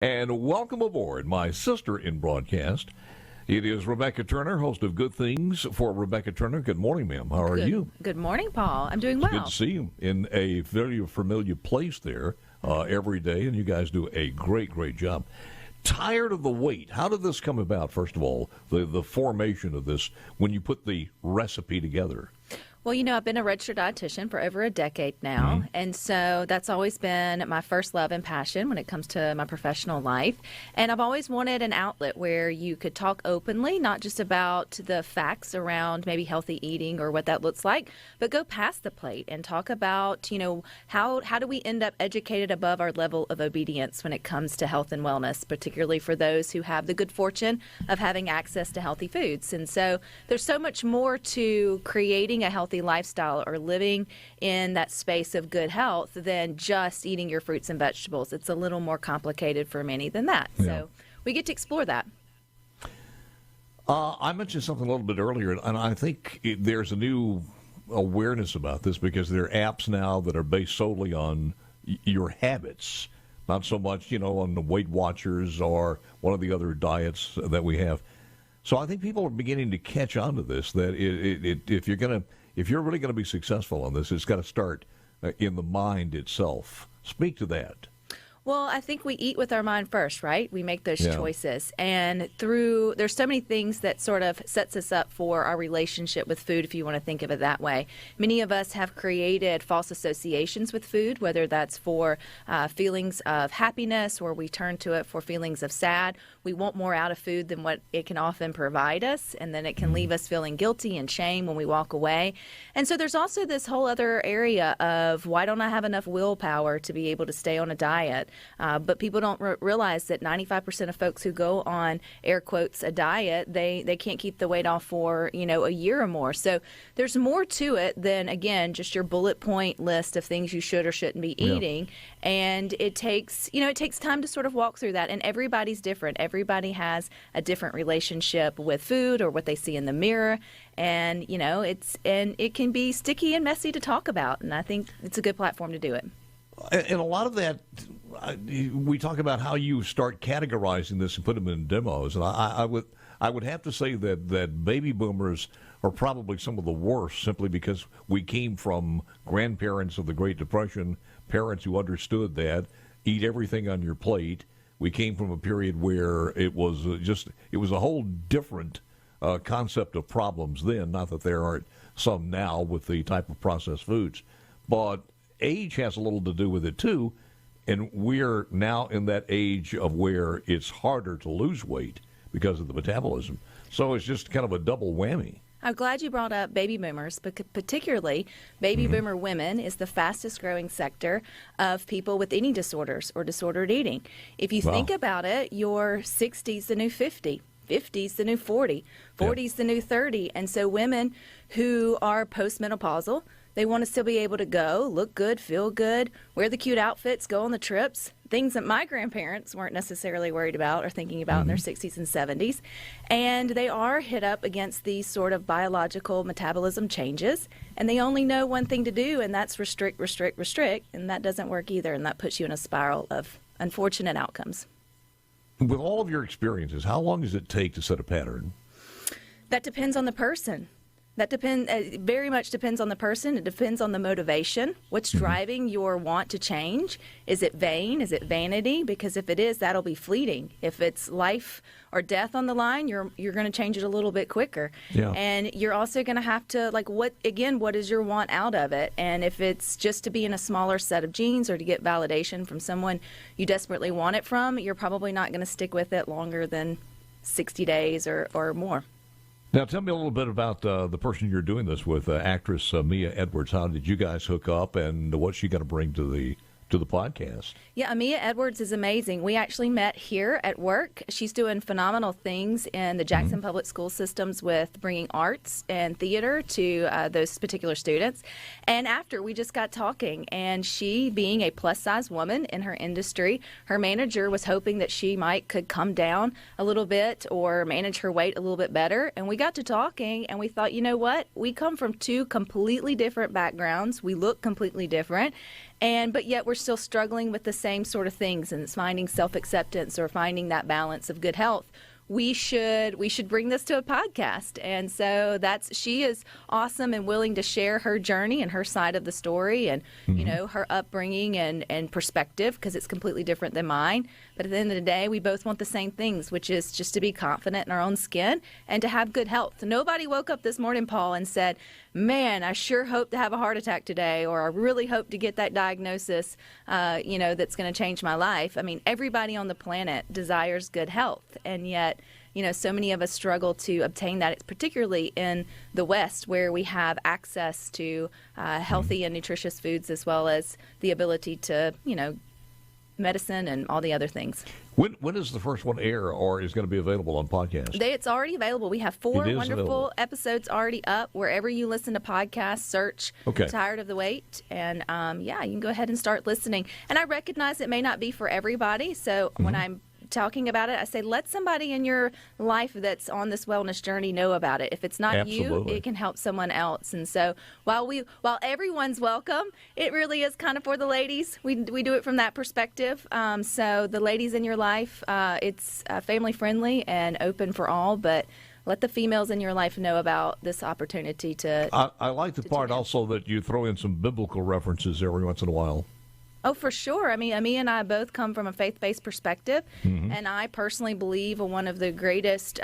And welcome aboard, my sister in broadcast. It is Rebecca Turner, host of Good Things for Rebecca Turner. Good morning, ma'am. How are you? Good morning, Paul. I'm doing well. Good to see you in a very familiar place there every day, and you guys do a great, great job. Tired of the wait. How did this come about, first of all, the formation of this, when you put the recipe together? Well, I've been a registered dietitian for over a decade now, and so that's always been my first love and passion when it comes to my professional life. And I've always wanted an outlet where you could talk openly, not just about the facts around maybe healthy eating or what that looks like, but go past the plate and talk about, how do we end up educated above our level of obedience when it comes to health and wellness, particularly for those who have the good fortune of having access to healthy foods. And so there's so much more to creating a healthy lifestyle or living in that space of good health than just eating your fruits and vegetables. It's a little more complicated for many than that. Yeah. So we get to explore that. I mentioned something a little bit earlier, and I think there's a new awareness about this because there are apps now that are based solely on your habits, not so much, on the Weight Watchers or one of the other diets that we have. So I think people are beginning to catch on to this, that if you're really going to be successful on this, it's got to start in the mind itself. Speak to that. Well, I think we eat with our mind first, right? We make those choices. And there's so many things that sort of sets us up for our relationship with food, if you want to think of it that way. Many of us have created false associations with food, whether that's for feelings of happiness or we turn to it for feelings of sad. We want more out of food than what it can often provide us, and then it can leave us feeling guilty and shame when we walk away. And so there's also this whole other area of, why don't I have enough willpower to be able to stay on a diet? But people don't realize that 95% of folks who go on, air quotes, a diet, they can't keep the weight off for, a year or more. So there's more to it than, again, just your bullet point list of things you should or shouldn't be eating. And it takes time to sort of walk through that. And everybody's different. Everybody has a different relationship with food or what they see in the mirror. And, it can be sticky and messy to talk about. And I think it's a good platform to do it. And a lot of that, we talk about how you start categorizing this and put them in demos. And I would have to say that baby boomers are probably some of the worst, simply because we came from grandparents of the Great Depression, parents who understood that, eat everything on your plate. We came from a period where it was a whole different concept of problems then, not that there aren't some now with the type of processed foods. But age has a little to do with it, too, and we're now in that age of where it's harder to lose weight because of the metabolism. So it's just kind of a double whammy. I'm glad you brought up baby boomers, because particularly baby boomer women is the fastest growing sector of people with eating disorders or disordered eating. If you think about it, your 60's the new 50. 50's the new 40, 40's the new 30. And so women who are postmenopausal, they want to still be able to go, look good, feel good, wear the cute outfits, go on the trips, things that my grandparents weren't necessarily worried about or thinking about in their 60s and 70s. And they are hit up against these sort of biological metabolism changes, and they only know one thing to do, and that's restrict, restrict, restrict, and that doesn't work either, and that puts you in a spiral of unfortunate outcomes. With all of your experiences, how long does it take to set a pattern? That depends on the person. That very much depends on the person. It depends on the motivation. What's driving your want to change? Is it vain? Is it vanity? Because if it is, that'll be fleeting. If it's life or death on the line, you're going to change it a little bit quicker. Yeah. And you're also going to have to, what is your want out of it? And if it's just to be in a smaller set of jeans or to get validation from someone you desperately want it from, you're probably not going to stick with it longer than 60 days or more. Now, tell me a little bit about the person you're doing this with, actress Amia Edwards. How did you guys hook up, and what's she going to bring to the podcast? Yeah, Amia Edwards is amazing. We actually met here at work. She's doing phenomenal things in the Jackson Public School systems with bringing arts and theater to those particular students. And after, we just got talking, and she, being a plus-size woman in her industry, her manager was hoping that she could come down a little bit or manage her weight a little bit better. And we got to talking, and we thought, you know what? We come from two completely different backgrounds. We look completely different. but yet we're still struggling with the same sort of things, and it's finding self-acceptance or finding that balance of good health. We should bring this to a podcast. And so she is awesome and willing to share her journey and her side of the story and, her upbringing and perspective, because it's completely different than mine. But at the end of the day, we both want the same things, which is just to be confident in our own skin and to have good health. Nobody woke up this morning, Paul, and said, man, I sure hope to have a heart attack today, or I really hope to get that diagnosis, that's going to change my life. I mean, everybody on the planet desires good health, and yet, so many of us struggle to obtain that, particularly in the West, where we have access to healthy and nutritious foods, as well as the ability to, medicine and all the other things. When does the first one air, or is going to be available on podcast? It's already available. We have 4 wonderful episodes already up. Wherever you listen to podcasts, search Tired of the Wait. And, you can go ahead and start listening. And I recognize it may not be for everybody. So when I'm talking about it, I say, let somebody in your life that's on this wellness journey know about it. If it's not you, it can help someone else. And so while everyone's welcome, it really is kind of for the ladies. We do it from that perspective. So the ladies in your life, it's family friendly and open for all, but let the females in your life know about this opportunity to. I like the part also that you throw in some biblical references every once in a while. Oh, for sure. I mean, Amia and I both come from a faith-based perspective, and I personally believe one of the greatest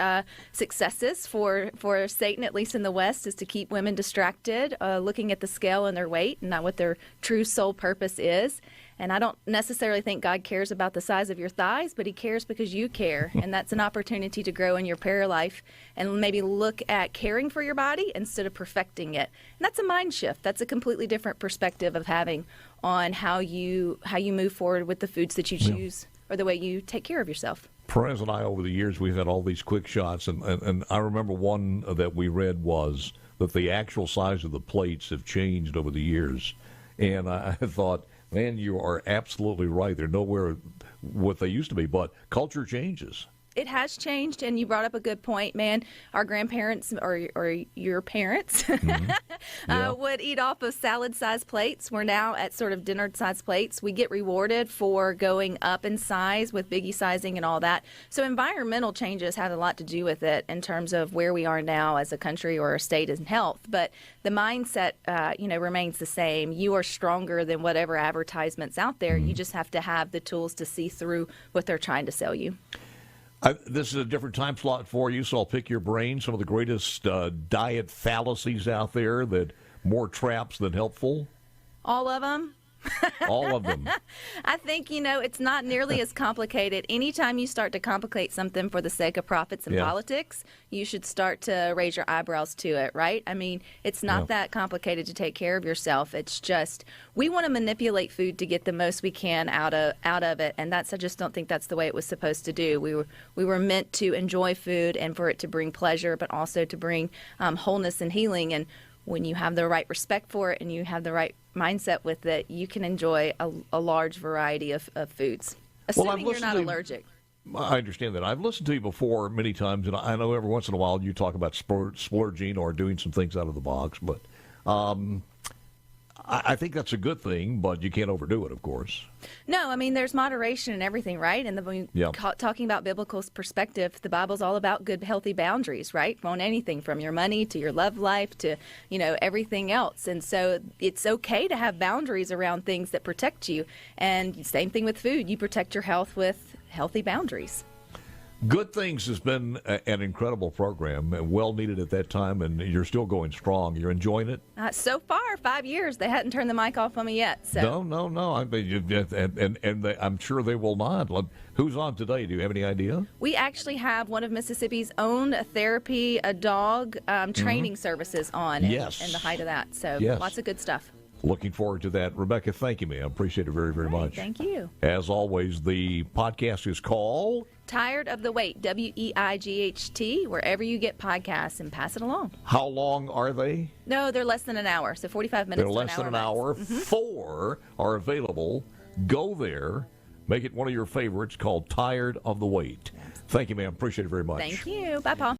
successes for Satan, at least in the West, is to keep women distracted, looking at the scale and their weight and not what their true soul purpose is. And I don't necessarily think God cares about the size of your thighs, but he cares because you care. And that's an opportunity to grow in your prayer life and maybe look at caring for your body instead of perfecting it. And that's a mind shift. That's a completely different perspective of having on how you move forward with the foods that you choose or the way you take care of yourself. Perez and I, over the years, we've had all these quick shots. And I remember one that we read was that the actual size of the plates have changed over the years. And I thought, man, you are absolutely right. They're nowhere what they used to be, but culture changes. It has changed, and you brought up a good point, man. Our grandparents or your parents would eat off of salad-sized plates. We're now at sort of dinner-sized plates. We get rewarded for going up in size with biggie sizing and all that. So environmental changes have a lot to do with it in terms of where we are now as a country or a state in health. But the mindset, remains the same. You are stronger than whatever advertisements out there. You just have to have the tools to see through what they're trying to sell you. This is a different time slot for you, so I'll pick your brain. Some of the greatest diet fallacies out there, that more traps than helpful. All of them? All of them. I think, it's not nearly as complicated. Anytime you start to complicate something for the sake of profits and politics, you should start to raise your eyebrows to it, right? I mean, it's not that complicated to take care of yourself. It's just we want to manipulate food to get the most we can out of it, and I just don't think that's the way it was supposed to do. We were meant to enjoy food and for it to bring pleasure, but also to bring wholeness and healing. And when you have the right respect for it and you have the right mindset with it, you can enjoy a large variety of foods, assuming you're not allergic. I understand that. I've listened to you before many times, and I know every once in a while you talk about splurging or doing some things out of the box, but I think that's a good thing, but you can't overdo it, of course. No, I mean, there's moderation in everything, right? And when talking about biblical perspective, the Bible's all about good, healthy boundaries, right? On anything from your money to your love life to, everything else. And so it's okay to have boundaries around things that protect you. And same thing with food. You protect your health with healthy boundaries. Good Things has been an incredible program, and well needed at that time, and you're still going strong. You're enjoying it? So far, 5 years. They hadn't turned the mic off on me yet. So. No. I mean, I'm sure they will not. Who's on today? Do you have any idea? We actually have one of Mississippi's own therapy, a dog training services on in the height of that. So lots of good stuff. Looking forward to that. Rebecca, thank you, ma'am. I appreciate it very, very much. Thank you. As always, the podcast is called Tired of the Wait, WEIGHT, wherever you get podcasts, and pass it along. How long are they? No, they're less than an hour, so 45 minutes. They're less than an hour. 4 are available. Go there. Make it one of your favorites, called Tired of the Wait. Thank you, ma'am. Appreciate it very much. Thank you. Bye, Paul.